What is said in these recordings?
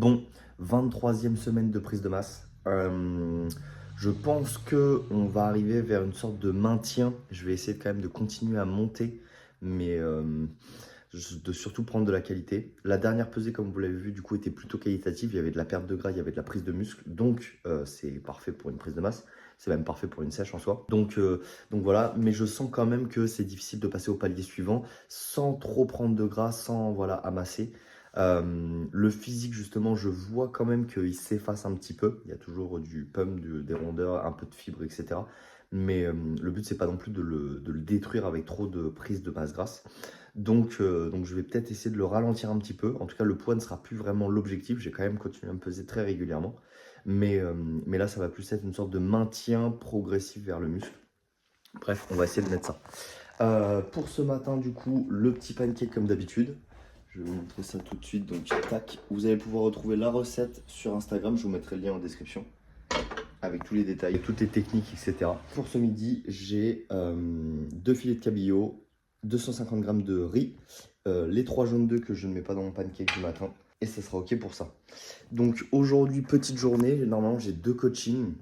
Bon, 23e semaine de prise de masse. Je pense que on va arriver vers une sorte de maintien. Je vais essayer quand même de continuer à monter, mais de surtout prendre de la qualité. La dernière pesée, comme vous l'avez vu, du coup, était plutôt qualitative. Il y avait de la perte de gras, il y avait de la prise de muscle. Donc, c'est parfait pour une prise de masse. C'est même parfait pour une sèche en soi. Donc voilà, mais je sens quand même que c'est difficile de passer au palier suivant sans trop prendre de gras, sans voilà, amasser. Le physique, justement, je vois quand même qu'il s'efface un petit peu. Il y a toujours du pump, des rondeurs, un peu de fibre, etc. Mais le but, c'est pas non plus de le détruire avec trop de prise de masse grasse. Donc je vais peut-être essayer de le ralentir un petit peu. En tout cas, le poids ne sera plus vraiment l'objectif. J'ai quand même continué à me peser très régulièrement. Mais là, ça va plus être une sorte de maintien progressif vers le muscle. Bref, on va essayer de mettre ça. Pour ce matin, du coup, le petit pancake comme d'habitude. Je vais vous montrer ça tout de suite. Donc, tac. Vous allez pouvoir retrouver la recette sur Instagram. Je vous mettrai le lien en description avec tous les détails, toutes les techniques, etc. Pour ce midi, j'ai 2 filets de cabillaud, 250 g de riz, les 3 jaunes d'œufs que je ne mets pas dans mon pancake du matin. Et ça sera ok pour ça. Donc aujourd'hui, petite journée. Normalement, j'ai 2 coachings.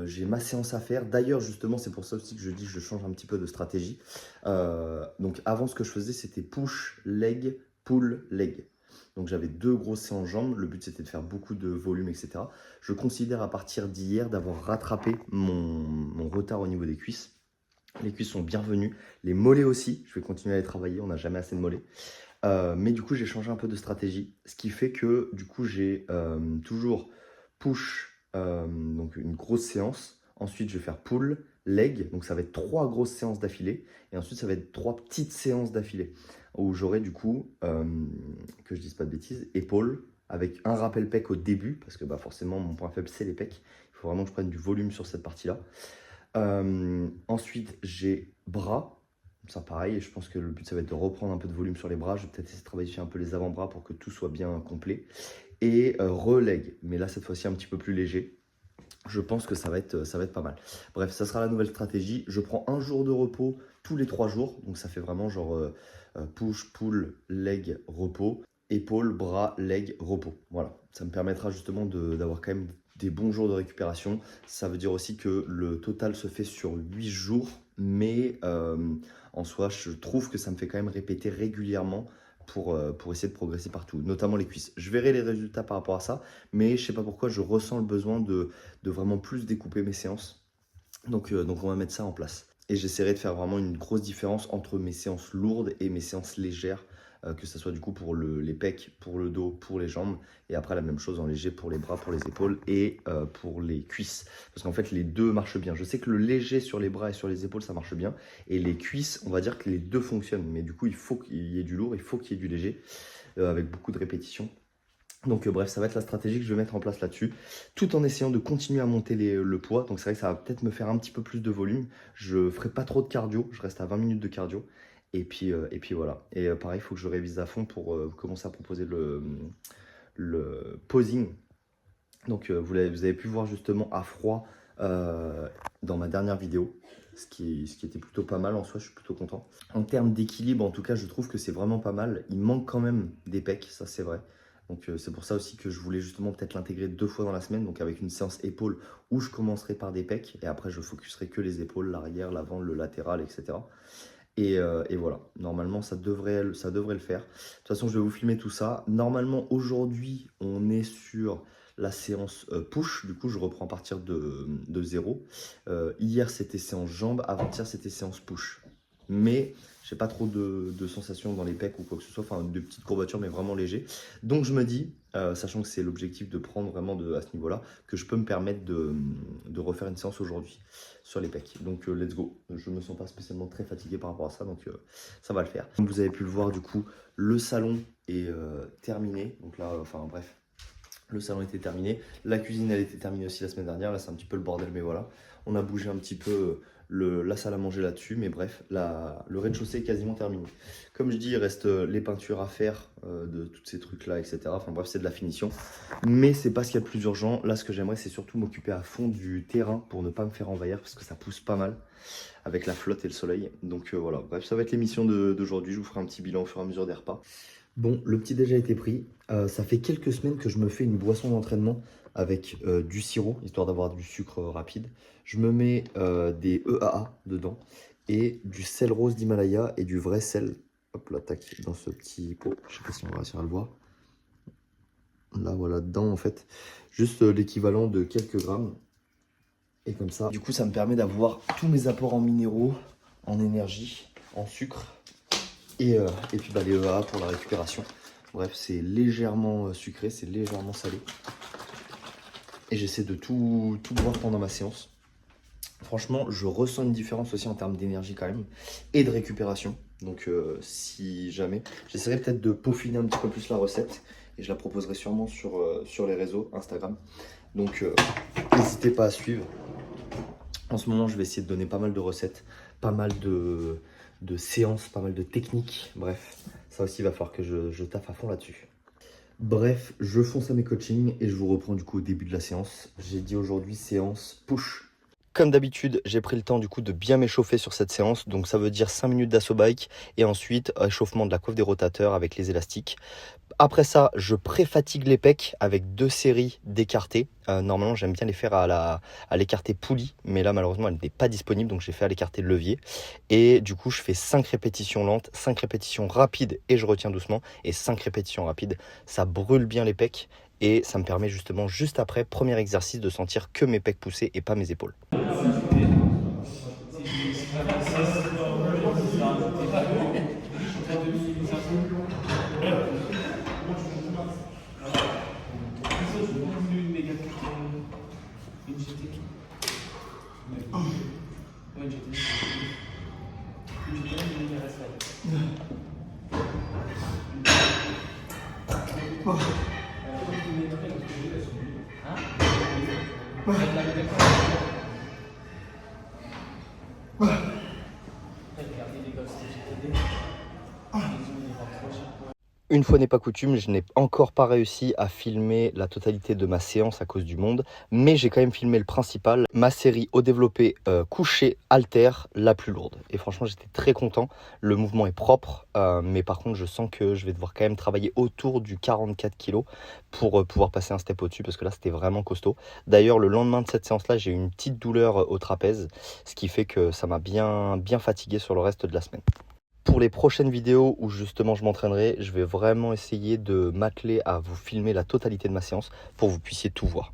J'ai ma séance à faire. D'ailleurs, justement, c'est pour ça aussi que je dis que je change un petit peu de stratégie. Donc avant, ce que je faisais, c'était push, leg, pull, leg. Donc j'avais 2 grosses séances jambes. Le but, c'était de faire beaucoup de volume, etc. Je considère à partir d'hier d'avoir rattrapé mon retard au niveau des cuisses. Les cuisses sont bienvenues. Les mollets aussi. Je vais continuer à les travailler. On n'a jamais assez de mollets. Mais du coup, j'ai changé un peu de stratégie. Ce qui fait que du coup, j'ai toujours push, donc une grosse séance. Ensuite, je vais faire pull, leg. Donc ça va être 3 grosses séances d'affilée. Et ensuite, ça va être 3 petites séances d'affilée. Où j'aurai du coup, que je dise pas de bêtises, épaules avec un rappel pec au début. Parce que bah, forcément, mon point faible, c'est les pecs. Il faut vraiment que je prenne du volume sur cette partie-là. Ensuite, j'ai bras. Ça, pareil, je pense que le but, ça va être de reprendre un peu de volume sur les bras. Je vais peut-être essayer de travailler sur un peu les avant-bras pour que tout soit bien complet. Et releg, mais là, cette fois-ci, un petit peu plus léger. Je pense que ça va être pas mal. Bref, ça sera la nouvelle stratégie. Je prends un jour de repos tous les 3 jours. Donc, ça fait vraiment genre push, pull, leg, repos. Épaules, bras, leg, repos. Voilà. Ça me permettra justement d'avoir quand même des bons jours de récupération. Ça veut dire aussi que le total se fait sur 8 jours. Mais en soi, je trouve que ça me fait quand même répéter régulièrement pour essayer de progresser partout, notamment les cuisses. Je verrai les résultats par rapport à ça, mais je sais pas pourquoi je ressens le besoin de vraiment plus découper mes séances. Donc on va mettre ça en place. Et j'essaierai de faire vraiment une grosse différence entre mes séances lourdes et mes séances légères, que ce soit du coup pour les pecs, pour le dos, pour les jambes, et après la même chose en léger pour les bras, pour les épaules et pour les cuisses. Parce qu'en fait les deux marchent bien. Je sais que le léger sur les bras et sur les épaules ça marche bien, et les cuisses, on va dire que les deux fonctionnent, mais du coup il faut qu'il y ait du lourd, il faut qu'il y ait du léger, avec beaucoup de répétitions. Donc bref, ça va être la stratégie que je vais mettre en place là-dessus, tout en essayant de continuer à monter le poids. Donc c'est vrai que ça va peut-être me faire un petit peu plus de volume. Je ne ferai pas trop de cardio, je reste à 20 minutes de cardio. Et puis voilà. Et pareil, il faut que je révise à fond pour commencer à proposer le posing. Donc vous avez pu voir justement à froid dans ma dernière vidéo, ce qui était plutôt pas mal en soi, je suis plutôt content. En termes d'équilibre, en tout cas, je trouve que c'est vraiment pas mal. Il manque quand même des pecs, ça c'est vrai. Donc c'est pour ça aussi que je voulais justement peut-être l'intégrer 2 fois dans la semaine, donc avec une séance épaules où je commencerai par des pecs et après je focuserai que les épaules, l'arrière, l'avant, le latéral, etc. Et voilà, normalement ça devrait le faire. De toute façon, je vais vous filmer tout ça. Normalement, aujourd'hui, on est sur la séance push. Du coup, je reprends à partir de 0. Hier, c'était séance jambes. Avant-hier, c'était séance push. Mais j'ai pas trop de sensations dans les pecs ou quoi que ce soit. Enfin, de petites courbatures, mais vraiment léger. Donc, je me dis, sachant que c'est l'objectif de prendre vraiment à ce niveau-là, que je peux me permettre de refaire une séance aujourd'hui sur les pecs. Donc let's go. Je ne me sens pas spécialement très fatigué par rapport à ça, donc ça va le faire. Comme vous avez pu le voir, du coup, le salon est terminé. Donc là, enfin bref, le salon était terminé. La cuisine, elle était terminée aussi la semaine dernière. Là, c'est un petit peu le bordel, mais voilà. On a bougé un petit peu la salle à manger là-dessus, mais bref, le rez-de-chaussée est quasiment terminé. Comme je dis, il reste les peintures à faire de tous ces trucs-là, etc. Enfin bref, c'est de la finition. Mais c'est pas ce qu'il y a de plus urgent. Là, ce que j'aimerais, c'est surtout m'occuper à fond du terrain pour ne pas me faire envahir, parce que ça pousse pas mal avec la flotte et le soleil. Donc voilà, bref, ça va être l'émission d'aujourd'hui. Je vous ferai un petit bilan au fur et à mesure des repas. Bon, le petit déj a été pris. Ça fait quelques semaines que je me fais une boisson d'entraînement avec du sirop, histoire d'avoir du sucre rapide. Je me mets des EAA dedans et du sel rose d'Himalaya et du vrai sel. Hop là, tac, dans ce petit pot. Je sais pas si on va réussir à le voir. Là, voilà, dedans en fait. Juste l'équivalent de quelques grammes. Et comme ça, du coup, ça me permet d'avoir tous mes apports en minéraux, en énergie, en sucre. Et puis bah, les EAA pour la récupération. Bref, c'est légèrement sucré, c'est légèrement salé. Et j'essaie de tout boire pendant ma séance. Franchement, je ressens une différence aussi en termes d'énergie quand même. Et de récupération. Donc si jamais, j'essaierai peut-être de peaufiner un petit peu plus la recette. Et je la proposerai sûrement sur les réseaux Instagram. Donc n'hésitez pas à suivre. En ce moment, je vais essayer de donner pas mal de recettes, pas mal de séances, pas mal de techniques. Bref, ça aussi, il va falloir que je taffe à fond là-dessus. Bref, je fonce à mes coachings et je vous reprends du coup au début de la séance. J'ai dit aujourd'hui séance push. Comme d'habitude, j'ai pris le temps du coup de bien m'échauffer sur cette séance. Donc ça veut dire 5 minutes d'assaut bike et ensuite échauffement de la coiffe des rotateurs avec les élastiques. Après ça, je pré-fatigue les pecs avec 2 séries d'écartés. Normalement, j'aime bien les faire à l'écarté poulie, mais là, malheureusement, elle n'est pas disponible, donc j'ai fait à l'écarté levier. Et du coup, je fais 5 répétitions lentes, 5 répétitions rapides et je retiens doucement. Et 5 répétitions rapides, ça brûle bien les pecs et ça me permet justement, juste après, premier exercice, de sentir que mes pecs poussés et pas mes épaules. Une fois n'est pas coutume, je n'ai encore pas réussi à filmer la totalité de ma séance à cause du monde, mais j'ai quand même filmé le principal, ma série au développé couché halter la plus lourde. Et franchement, j'étais très content. Le mouvement est propre, mais par contre, je sens que je vais devoir quand même travailler autour du 44 kg pour pouvoir passer un step au-dessus, parce que là, c'était vraiment costaud. D'ailleurs, le lendemain de cette séance-là, j'ai eu une petite douleur au trapèze, ce qui fait que ça m'a bien fatigué sur le reste de la semaine. Pour les prochaines vidéos où justement je m'entraînerai, je vais vraiment essayer de m'atteler à vous filmer la totalité de ma séance pour que vous puissiez tout voir.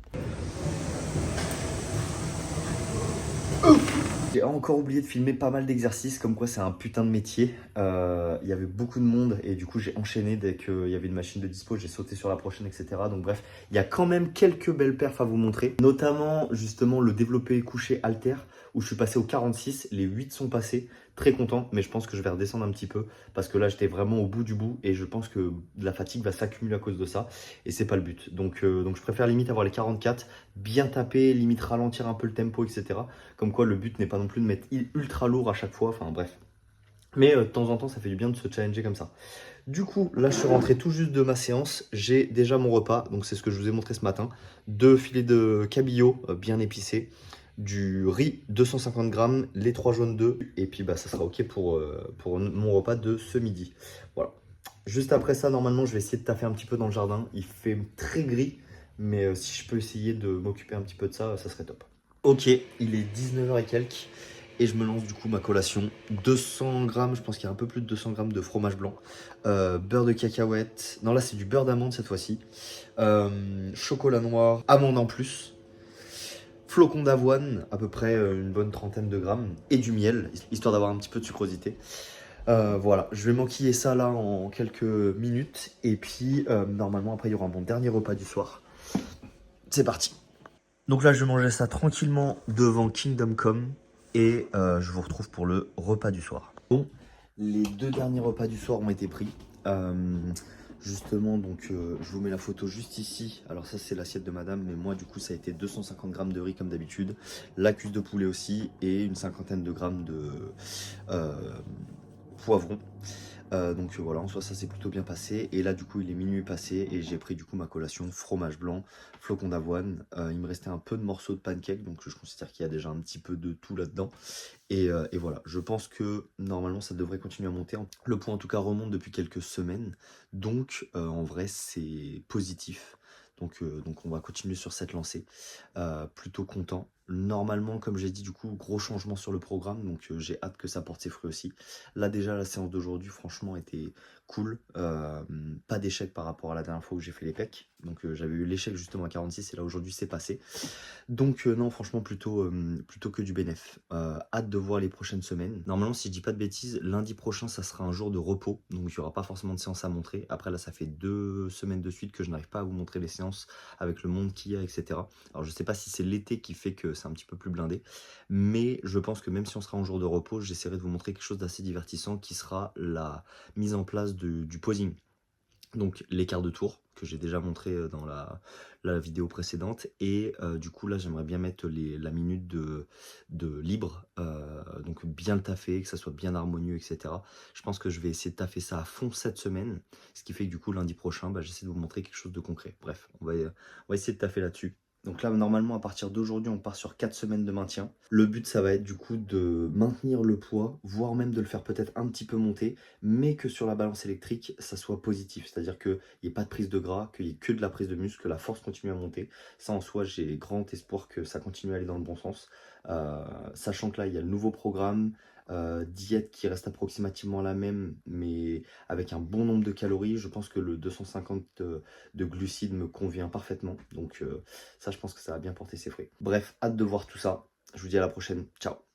J'ai encore oublié de filmer pas mal d'exercices, comme quoi c'est un putain de métier. Il y avait beaucoup de monde et du coup j'ai enchaîné dès qu'il y avait une machine de dispo, j'ai sauté sur la prochaine, etc. Donc bref, il y a quand même quelques belles perfs à vous montrer. Notamment justement le développé couché halter où je suis passé au 46, les 8 sont passés. Très content, mais je pense que je vais redescendre un petit peu parce que là j'étais vraiment au bout du bout et je pense que la fatigue va s'accumuler à cause de ça et c'est pas le but. Donc je préfère limite avoir les 44, bien taper, limite ralentir un peu le tempo, etc. Comme quoi le but n'est pas non plus de mettre ultra lourd à chaque fois, enfin bref. Mais de temps en temps ça fait du bien de se challenger comme ça. Du coup là je suis rentré tout juste de ma séance, j'ai déjà mon repas, donc c'est ce que je vous ai montré ce matin. 2 filets de cabillaud bien épicés, du riz 250 grammes, les 3 jaunes d'œufs, et puis bah ça sera ok pour mon repas de ce midi. Voilà. Juste après ça, normalement je vais essayer de taffer un petit peu dans le jardin. Il fait très gris, mais si je peux essayer de m'occuper un petit peu de ça, ça serait top. Ok, il est 19h et quelques et je me lance du coup ma collation. 200 grammes, je pense qu'il y a un peu plus de 200 grammes de fromage blanc, beurre de cacahuète, non là c'est du beurre d'amande cette fois-ci, chocolat noir, amande en plus, flocons d'avoine, à peu près une bonne trentaine de grammes, et du miel, histoire d'avoir un petit peu de sucrosité. Voilà, je vais m'enquiller ça là en quelques minutes et puis normalement après il y aura mon dernier repas du soir. C'est parti. Donc là, je vais manger ça tranquillement devant Kingdom Come et je vous retrouve pour le repas du soir. Bon, les 2 derniers repas du soir ont été pris. Justement, donc je vous mets la photo juste ici. Alors ça, c'est l'assiette de madame, mais moi, du coup, ça a été 250 grammes de riz comme d'habitude, la cuisse de poulet aussi et une cinquantaine de grammes de poivron. Donc voilà, en soi ça s'est plutôt bien passé. Et là du coup il est minuit passé et j'ai pris du coup ma collation fromage blanc, flocons d'avoine. Il me restait un peu de morceaux de pancake, donc je considère qu'il y a déjà un petit peu de tout là-dedans. Et voilà, je pense que normalement ça devrait continuer à monter. Le point en tout cas remonte depuis quelques semaines, donc en vrai c'est positif. Donc on va continuer sur cette lancée. Plutôt content. Normalement, comme j'ai dit, du coup, gros changement sur le programme, donc j'ai hâte que ça porte ses fruits aussi. Là déjà, la séance d'aujourd'hui, franchement, était cool. Pas d'échec par rapport à la dernière fois où j'ai fait les pecs. Donc j'avais eu l'échec justement à 46 et là aujourd'hui c'est passé. Donc non, franchement, plutôt que du bénéf. Hâte de voir les prochaines semaines. Normalement, si je dis pas de bêtises, lundi prochain, ça sera un jour de repos. Donc il n'y aura pas forcément de séance à montrer. Après là, ça fait 2 semaines de suite que je n'arrive pas à vous montrer les séances avec le monde qu'il y a, etc. Alors je sais pas si c'est l'été qui fait que c'est un petit peu plus blindé. Mais je pense que même si on sera en jour de repos, j'essaierai de vous montrer quelque chose d'assez divertissant qui sera la mise en place du posing. Donc l'écart de tour que j'ai déjà montré dans la vidéo précédente et du coup là j'aimerais bien mettre la minute de libre, donc bien le taffer, que ça soit bien harmonieux, etc. Je pense que je vais essayer de taffer ça à fond cette semaine, ce qui fait que du coup lundi prochain j'essaie de vous montrer quelque chose de concret. Bref, on va essayer de taffer là-dessus. Donc là, normalement, à partir d'aujourd'hui, on part sur 4 semaines de maintien. Le but, ça va être du coup de maintenir le poids, voire même de le faire peut-être un petit peu monter, mais que sur la balance électrique, ça soit positif. C'est-à-dire qu'il n'y ait pas de prise de gras, qu'il n'y ait que de la prise de muscle, que la force continue à monter. Ça, en soi, j'ai grand espoir que ça continue à aller dans le bon sens. Sachant que là, il y a le nouveau programme, diète qui reste approximativement la même, mais avec un bon nombre de calories. Je pense que le 250 de glucides me convient parfaitement. Donc ça, je pense que ça va bien porter ses fruits. Bref, hâte de voir tout ça. Je vous dis à la prochaine. Ciao.